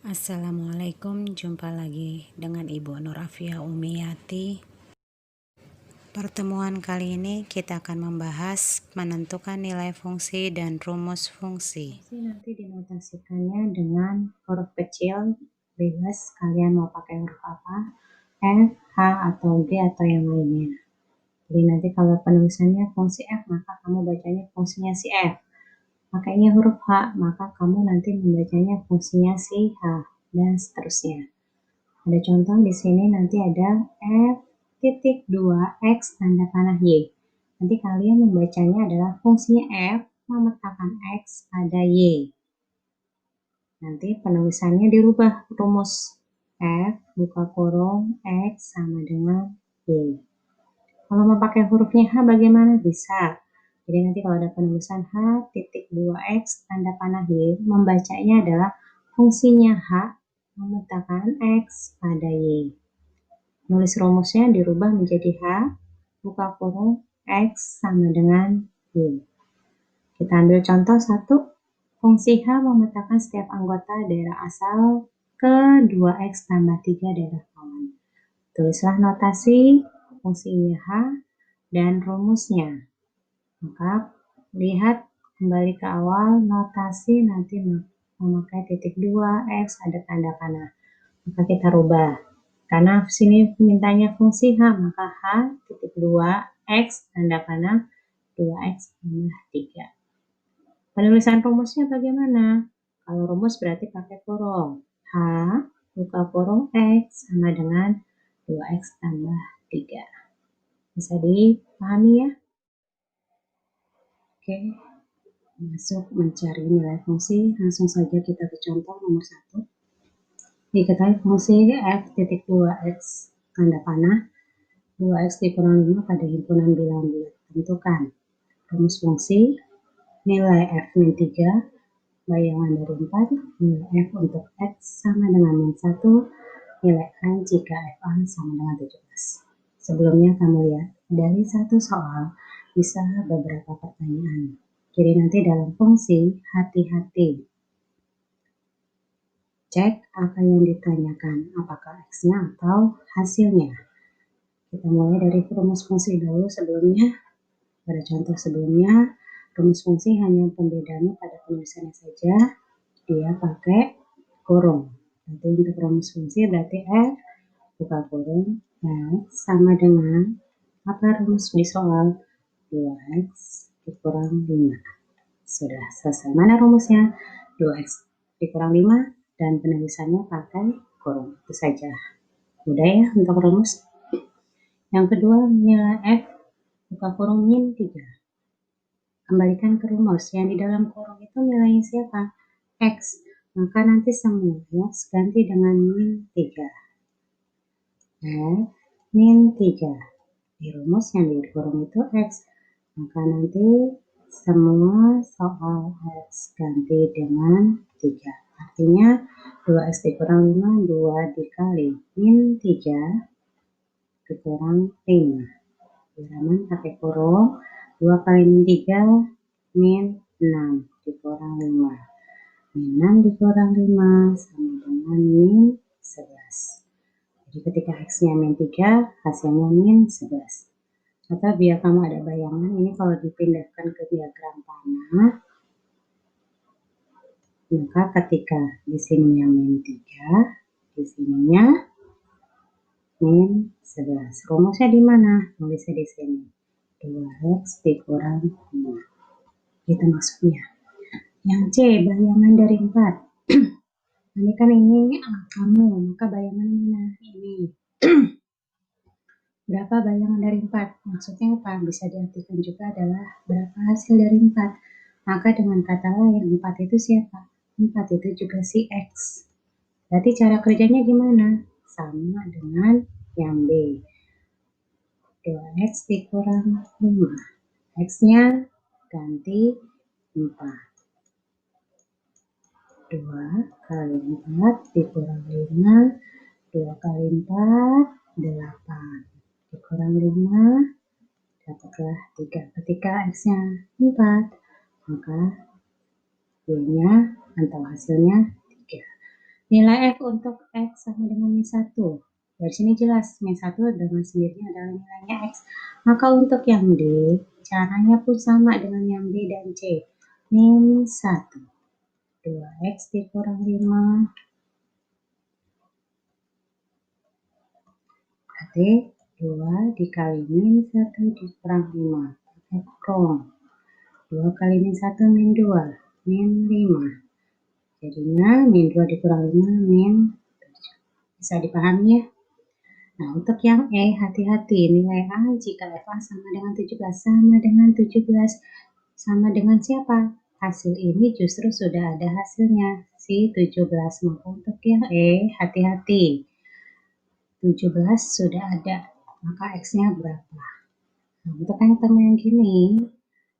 Assalamualaikum, jumpa lagi dengan Ibu Nur Afia Umiyati. Pertemuan kali ini kita akan membahas menentukan nilai fungsi dan rumus fungsi. Nanti dinotasikannya dengan huruf kecil, bebas kalian mau pakai huruf apa, F, H, atau G, atau yang lainnya. Jadi nanti kalau penulisannya fungsi F, maka kamu bacanya fungsinya si F. Pakainya huruf H, maka kamu nanti membacanya fungsinya si H, dan seterusnya. Ada contoh di sini nanti ada F.2 X tanda panah Y. Nanti kalian membacanya adalah fungsinya F memetakan X pada Y. Nanti penulisannya dirubah rumus F buka kurung X sama dengan Y. Kalau mau pakai hurufnya H bagaimana? Bisa. Jadi nanti kalau ada penulisan H.2X tanda panah Y, membacanya adalah fungsinya H memetakan X pada Y. Nulis rumusnya dirubah menjadi H buka kurung X sama dengan Y. Kita ambil contoh 1. Fungsi H memetakan setiap anggota daerah asal ke 2X tambah 3 daerah kawan. Tulislah notasi fungsinya H dan rumusnya. Maka lihat kembali ke awal, notasi nanti memakai titik 2X ada tanda panah. Maka kita rubah. Karena sini mintanya fungsi H, maka H titik 2X tanda panah 2X tambah 3. Penulisan rumusnya bagaimana? Kalau rumus berarti pakai kurung. H buka kurung X sama dengan 2X tambah 3. Bisa dipahami ya? Oke, masuk mencari nilai fungsi. Langsung saja kita ke contoh nomor 1. Diketahui fungsi F.2X tanda panah 2X dikurang 5 pada himpunan bilang bulat. Tentukan rumus fungsi nilai F min 3 bayangan dari 4, nilai F untuk X sama dengan min 1, nilai A jika FA sama dengan 17. Sebelumnya kamu lihat dari satu soal bisa beberapa pertanyaan. Jadi nanti dalam fungsi hati-hati. Cek apa yang ditanyakan, apakah X-nya atau hasilnya. Kita mulai dari rumus fungsi dulu sebelumnya. Pada contoh sebelumnya, rumus fungsi hanya pembedaannya pada penulisannya saja. Dia pakai kurung. Nanti untuk rumus fungsi berarti F buka kurung X sama dengan apa rumus di soal 2X dikurang 5. Sudah selesai. Mana rumusnya? 2X dikurang 5 dan penulisannya pakai kurung. Itu saja. Mudah ya untuk rumus. Yang kedua, nilai F buka kurung min 3. Kembalikan ke rumus. Yang di dalam kurung itu nilainya siapa? X. Maka nanti semua X ganti dengan min 3. F min 3. Di rumus yang di kurung itu X. Maka nanti semua soal X ganti dengan 3. Artinya 2X dikurang 5, 2 dikali min 3 dikurang 5. Bilangan pakai kurung, 2 kali min 3 min 6 dikurang 5. Min 6 dikurang 5 sama dengan min 11. Jadi ketika X-nya min 3, hasilnya min 11. Atau biar kamu ada bayangan, ini kalau dipindahkan ke diagram panah, maka ketika di sininya min 3, di sininya min 11. Rumusnya di mana? Nulisnya di sini. 2X dikurang 5. Itu maksudnya. Yang C, bayangan dari 4. Ini kan ini kamu, maka bayangan mana? Ini. Berapa bayangan dari 4? Maksudnya apa? Bisa diartikan juga adalah berapa hasil dari 4. Maka dengan kata lain, 4 itu siapa? 4 itu juga si X. Berarti cara kerjanya gimana? Sama dengan yang B. 2X dikurang 5. X-nya ganti 4. 2 kali 4 dikurang 5. 2 kali 4, 8. Dikurang 5, dapatlah 3. Ketika X-nya 4, maka Y-nya atau hasilnya 3. Nilai F untuk X sama dengan min 1. Dari sini jelas min 1 dengan sendirinya adalah nilainya X. Maka untuk yang D, caranya pun sama dengan yang B dan C. Min 1. 2X dikurang 5. Berarti 2 dikali min 1 dikurang 5. Pakai kurung. 2 kali min 1 min 2. Min 5. Jadinya min 2 dikurang 5 min 7. Bisa dipahami ya? Nah, untuk yang E, hati-hati. Nilai A jika FA sama dengan 17. Sama dengan 17. Sama dengan siapa? Hasil ini justru sudah ada hasilnya. Si 17. Maka untuk yang E, hati-hati. 17 sudah ada. Maka X-nya berapa? Nah, untuk yang term yang gini,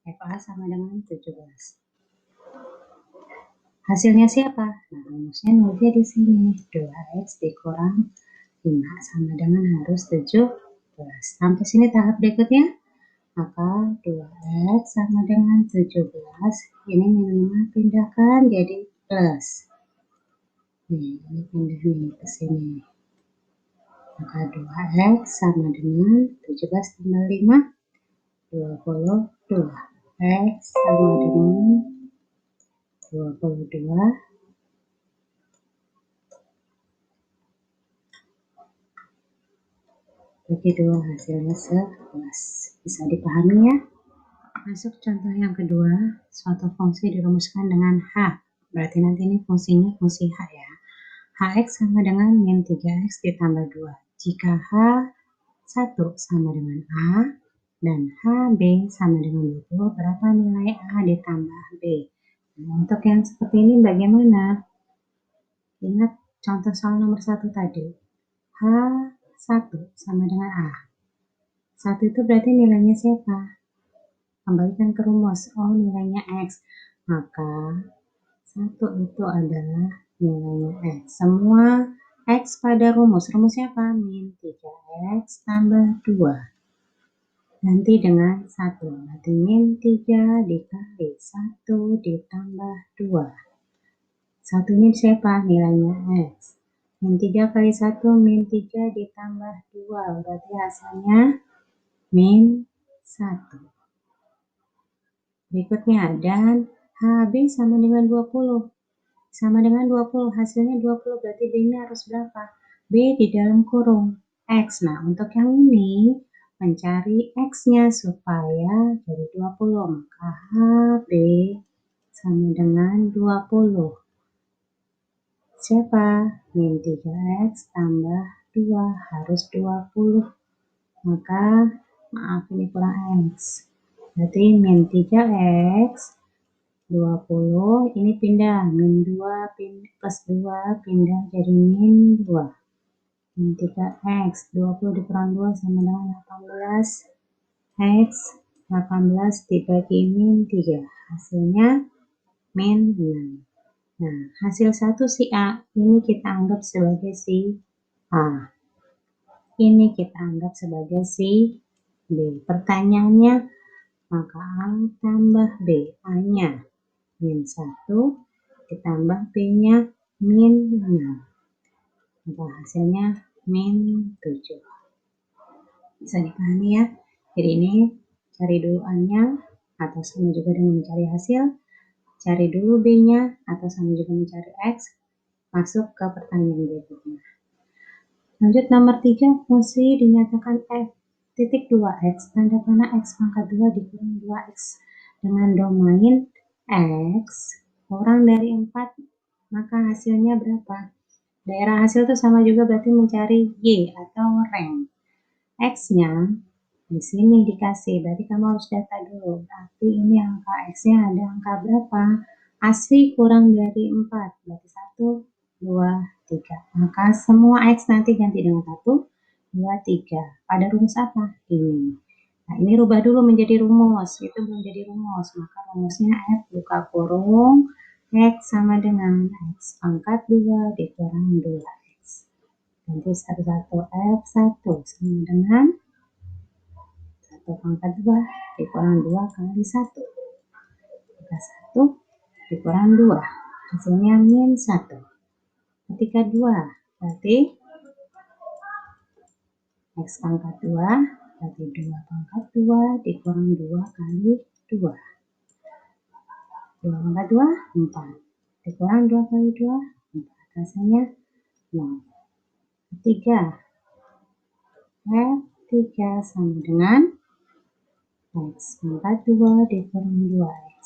FA sama dengan 17. Hasilnya siapa? Nah, rumusnya nolnya di sini. 2X dikurang 5 sama dengan harus 17. Sampai sini tahap berikutnya. Maka 2X sama dengan 17. Ini min 5 pindahkan jadi plus. Nih, ini pindah nih ke sini. Maka 2X sama dengan 17 tambah 5. 22. X sama dengan 22. Bagi 2 hasilnya 11. Bisa dipahami ya? Masuk contoh yang kedua. Suatu fungsi dirumuskan dengan H. Berarti nanti ini fungsinya fungsi H ya. Hx sama dengan min 3x ditambah 2. Jika H1 sama dengan A dan HB sama dengan 20, berapa nilai A ditambah B? Nah, untuk yang seperti ini bagaimana? Ingat contoh soal nomor 1 tadi. H1 sama dengan A. 1 itu berarti nilainya siapa? Kembalikan ke rumus. Oh, nilainya X. Maka 1 itu adalah nilainya X. Semua X pada rumus. Rumusnya apa? Min 3X tambah 2. Ganti dengan 1. Berarti min 3 dikali 1 ditambah 2. 1 ini siapa? Nilainya X. Min 3 kali 1, min 3 ditambah 2. Berarti hasilnya min 1. Berikutnya, dan HB sama dengan 20. Sama dengan 20, hasilnya 20, berarti B-nya harus berapa? B di dalam kurung X. Nah, untuk yang ini, mencari X-nya supaya jadi 20. Maka HB sama dengan 20. Siapa? Min 3X tambah 2, harus 20. Maka, maaf ini kurang X. Berarti min 3X 20, ini pindah, min 2 plus 2 pindah jadi min 2. Min 3X, 20 dikurang 2 sama dengan 18. X, 18 dibagi min 3. Hasilnya min 6. Nah, hasil 1 si A, ini kita anggap sebagai si A. Ini kita anggap sebagai si B. Pertanyaannya, maka A tambah B. A-nya min 1 ditambah B-nya min 6. Maka hasilnya min 7. Bisa dipahami ya? Jadi ini cari dulu A-nya atau sama juga dengan mencari hasil. Cari dulu B-nya atau sama juga mencari X. Masuk ke pertanyaan berikutnya. Lanjut nomor 3, fungsi dinyatakan F titik 2X tanda panah X pangkat 2 dikurang 2X dengan domain X kurang dari 4, maka hasilnya berapa? Daerah hasil itu sama juga berarti mencari Y atau rank. X-nya di sini dikasih, berarti kamu harus data dulu. Berarti ini angka X-nya ada angka berapa? Asli kurang dari 4, berarti 1, 2, 3. Maka semua X nanti ganti dengan 1, 2, 3. Pada rumus apa? Ini. Nah, ini rubah dulu menjadi rumus. Itu belum jadi rumus. Maka rumusnya F buka kurung X sama dengan X pangkat 2 dikurang 2X. Nanti 1 F1 sama dengan 1 pangkat 2 dikurang 2 kali 1. Maka 1 dikurang 2. Hasilnya min 1. Ketika pangkat 2. Berarti X pangkat 2 berarti 2 pangkat 2 dikurang 2 kali 2. 2 pangkat 2, 4. Dikurang 2 kali 2, 4. Hasilnya 0. Ketiga, F3 sama dengan X pangkat 2 dikurang 2X.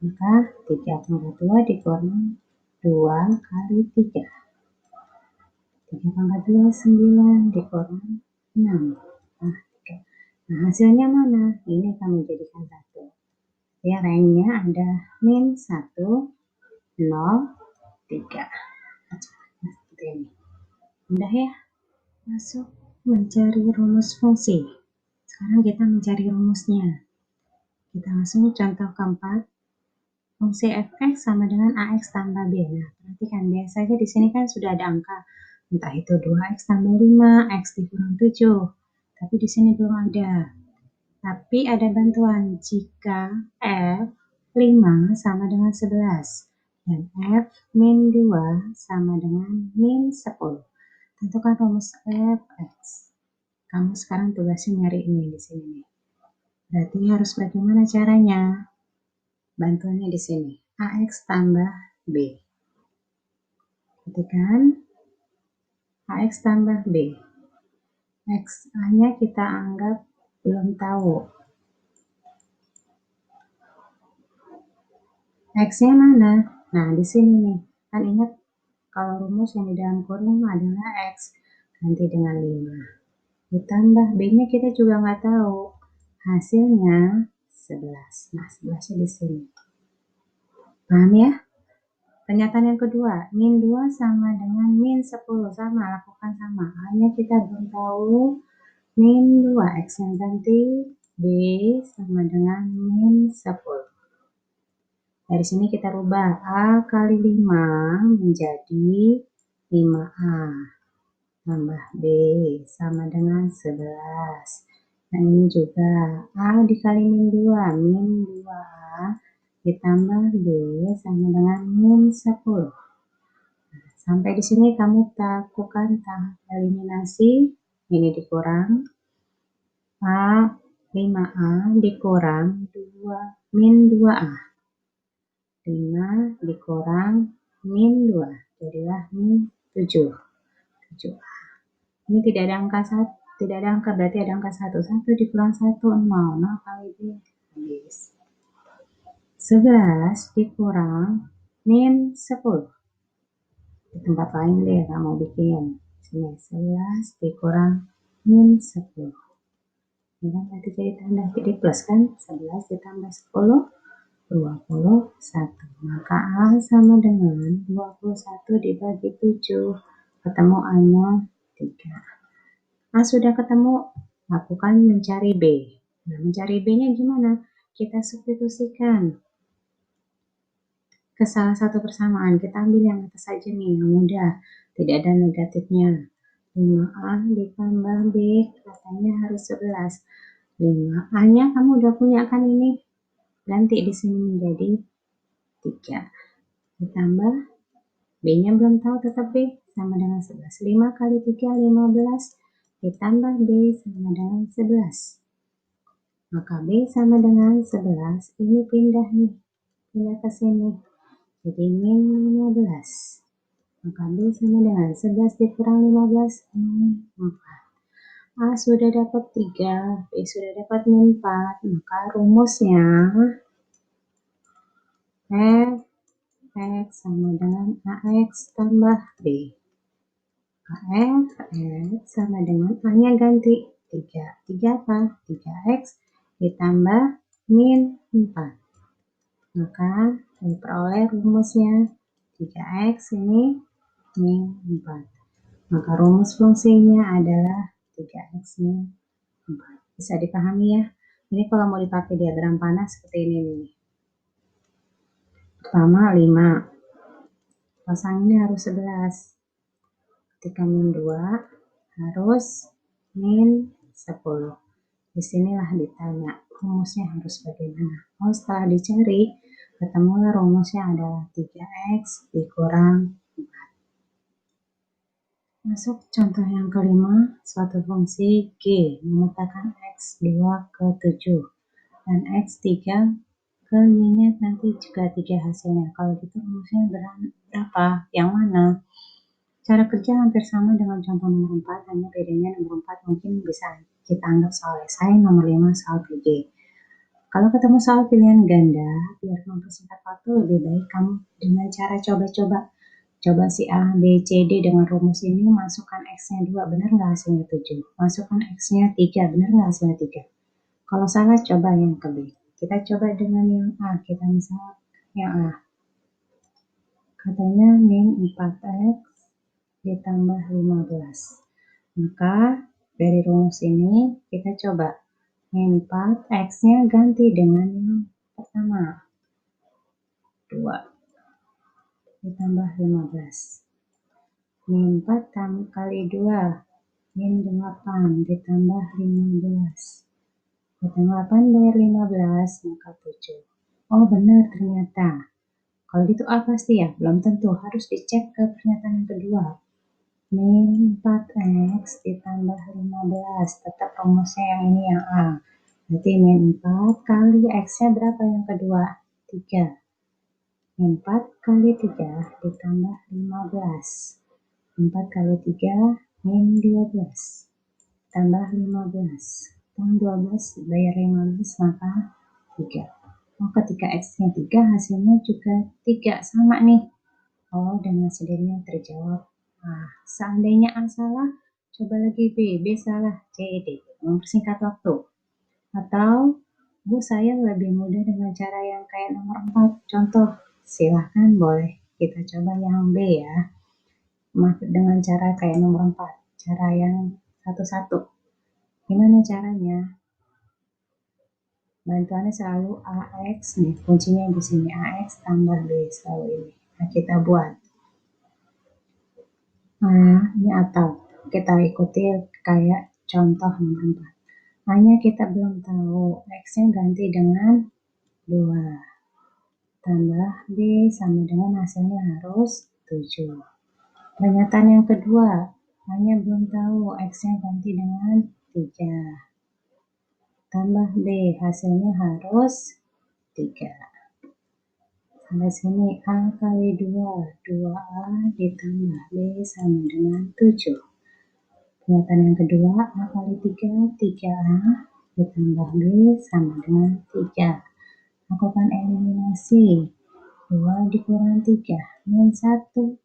Maka 3 pangkat 2 dikurang 2 kali 3. 3 pangkat 2, 9 dikurang 6. Nah, hasilnya mana? Ini kamu jadikan 1. Ya, ranknya ada min 1, 0, 3. Nah, seperti ini. Mudah ya? Masuk mencari rumus fungsi. Sekarang kita mencari rumusnya. Kita langsung contoh keempat. Fungsi fx sama dengan ax tambah b. Nah, perhatikan biasanya di sini kan sudah ada angka. Entah itu 2x tambah 5, x dikurang 7. Tapi di sini belum ada. Tapi ada bantuan jika f5 sama dengan 11 dan f min 2 sama dengan min 10. Tentukan rumus fx. Kamu sekarang tugasnya nyari ini di sini nih. Berarti harus bagaimana caranya? Bantuannya di sini. AX tambah B. Ketikkan AX tambah B. X-nya kita anggap belum tahu. X-nya mana? Nah, di sini nih. Kan ingat kalau rumus yang di dalam kurung adalah X. Ganti dengan 5. Ditambah B-nya kita juga nggak tahu. Hasilnya 11. Nah, 11-nya di sini. Paham ya? Pernyataan yang kedua, min 2 sama dengan min 10. Sama, lakukan sama. Hanya kita belum tahu min 2. X yang ganti, B sama dengan min 10. Dari sini kita rubah. A kali 5 menjadi 5A. Tambah B sama dengan 11. Nah, ini juga A dikali min 2. Min 2A ditambah B sama dengan min 10. Nah, sampai di sini kamu lakukan tahap eliminasi. Ini dikurang A 5A dikurang 2 min 2A. 5 dikurang min 2. Jadilah min 7. 7A. Ini tidak ada angka 1. Tidak ada angka, berarti ada angka 1. 1 dikurang 1, 0. 0 kali B. Habis. 11 dikurang min 10. Di tempat lain deh kamu bikin. Sini 11 dikurang min 10. Ini kan berarti jadi plus kan? 11 ditambah 10, 21. Maka A sama dengan 21 dibagi 7. Ketemu A-nya 3. A sudah ketemu, lakukan mencari B. Nah, mencari B-nya gimana? Kita substitusikan ke salah satu persamaan. Kita ambil yang atas saja nih, yang mudah. Tidak ada negatifnya. 5A ditambah B, katanya harus 11. 5A-nya kamu udah punya kan ini? Ganti di sini menjadi 3. Ditambah B-nya belum tahu, tetap B sama dengan 11. 5 kali 3, 15. Ditambah B sama dengan 11. Maka B sama dengan 11. Ini pindah nih. Pindah ke sini. Jadi min 15. Maka B sama dengan 11 dikurang 15, min 4. A sudah dapat 3, B sudah dapat min 4. Maka rumusnya Fx sama dengan AX tambah B. Fx sama dengan A-nya ganti 3. 3 apa? 3X ditambah min 4. Maka diperoleh rumusnya 3x ini min 4. Maka rumus fungsinya adalah 3x min 4. Bisa dipahami ya? Ini kalau mau dipakai diagram panah seperti ini nih. Pertama 5. Pasang ini harus 11. Ketika min 2 harus min 10. Disinilah ditanya rumusnya harus bagaimana. Oh, setelah dicari ketemulah rumusnya adalah 3x dikurang 4. Masuk contoh yang kelima, suatu fungsi G memetakan X2 ke 7 dan X3 ke Y-nya nanti juga 3 hasilnya. Kalau gitu rumusnya berapa? Yang mana? Cara kerja hampir sama dengan contoh nomor 4, hanya bedanya nomor 4 mungkin bisa kita anggap soal esai, nomor 5 soal PG. Kalau ketemu soal pilihan ganda, biar mempersingkat waktu, lebih baik kamu dengan cara coba-coba. Coba si A, B, C, D dengan rumus ini, masukkan X-nya 2, benar nggak hasilnya 7? Masukkan X-nya 3, benar nggak hasilnya 3? Kalau salah, coba yang ke B. Kita coba dengan yang A, kita misal yang A. Katanya min 4X ditambah 15. Maka dari rumus ini kita coba min 4, X-nya ganti dengan yang pertama, 2 ditambah 15. Min 4 kali 2, min 8 ditambah 15. Ditambah 8 dari 15, maka 7. Oh benar ternyata. Kalau gitu A pasti ya? Belum tentu, harus dicek ke pernyataan yang kedua. Min 4X ditambah 15, tetap rumusnya yang ini yang A. Berarti min 4 kali X-nya berapa yang kedua? 3. Min 4 kali 3 ditambah 15. 4 kali 3 min 12 tambah 15. Tambah 12 bayar 15 maka 3. Oh, ketika X-nya 3 hasilnya juga 3, sama nih. Oh, dengan sendirinya terjawab. Nah, seandainya A salah, coba lagi B. B salah, C, D. Mempersingkat waktu. Atau, Bu, saya lebih mudah dengan cara yang kayak nomor 4. Contoh, silahkan boleh kita coba yang B ya. Dengan cara kayak nomor 4. Cara yang satu-satu. Gimana caranya? Bantuannya selalu AX nih. Kuncinya di sini AX tambah B selalu ini. Nah, kita buat. Nah, ini atau kita ikuti kayak contoh nomor 4. Hanya kita belum tahu. X-nya ganti dengan 2. Tambah B sama dengan hasilnya harus 7. Pernyataan yang kedua, hanya belum tahu X-nya ganti dengan 3. Tambah B, hasilnya harus 3. Sampai sini A kali 2, 2A ditambah B sama dengan 7. Pernyataan yang kedua, A kali 3, 3A ditambah B sama dengan 3. Lakukan eliminasi. 2 dikurang 3, min 1.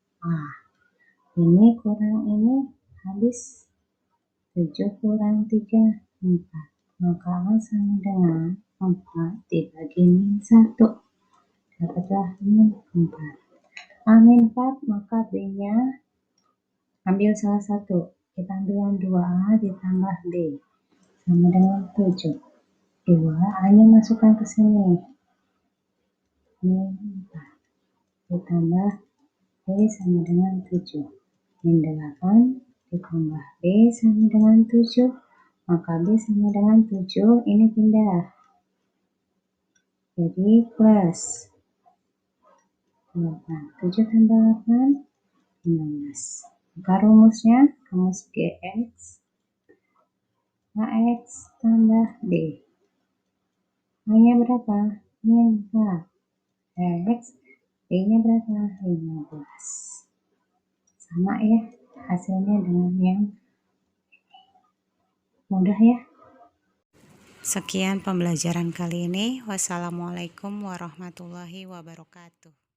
Ini kurang ini habis 7 kurang 3, 4. Maka A sama dengan 4 dibagi min 1. Dapatlah min 4. A min 4, maka B-nya ambil salah satu. Kita ambil yang 2A ditambah B. Sama dengan 7. 2, A-nya masukkan ke sini. Min 4. Ditambah B sama dengan 7. Min 8 ditambah B sama dengan 7. Maka B sama dengan 7, ini pindah. Jadi plus 8. 7 tambah 8, 15. Maka rumusnya, rumus GX, AX tambah B. A-nya berapa? Min 4. X, B-nya berapa? 15. Sama ya hasilnya dengan yang mudah ya. Sekian pembelajaran kali ini. Wassalamualaikum warahmatullahi wabarakatuh.